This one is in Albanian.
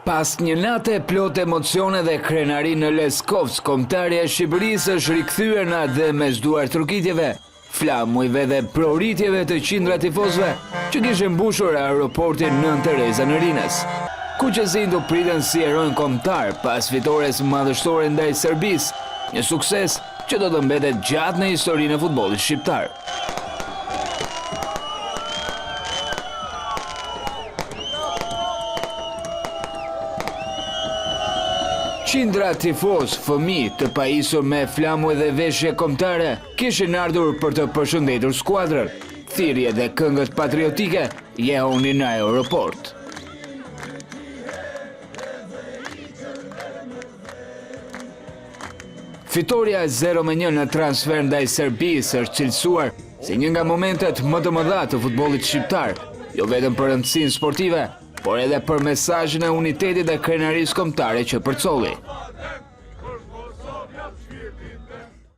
Pas një natë e plot emocione dhe krenari në Leskovsk, kombëtarja e Shqipërisë është rikthyer në atë dhe me zduar trokitjeve, flamujve dhe proritjeve të qindra tifozëve që kishin mbushur aeroportin Nën Tereza në Rines. Kuqezin do priten si erojnë kombëtar pas fitores madhështore ndaj Serbisë, një sukses që do të mbetet gjatë në historinë e futbollit shqiptar. Qindra tifoz, fëmijë të pajisur me flamuj dhe veshje kombëtare kishin ardhur për të përshëndetur skuadrën. Thirrje dhe këngët patriotike jehonin në aeroport. Fitoria 0-1 në transfer ndaj Serbisë është cilësuar si një nga momentet më të mëdha të futbollit shqiptar, jo vetëm për rëndësinë sportive, por edhe për mesazhin e unitetit dhe krenarisë kombëtare që përcolli.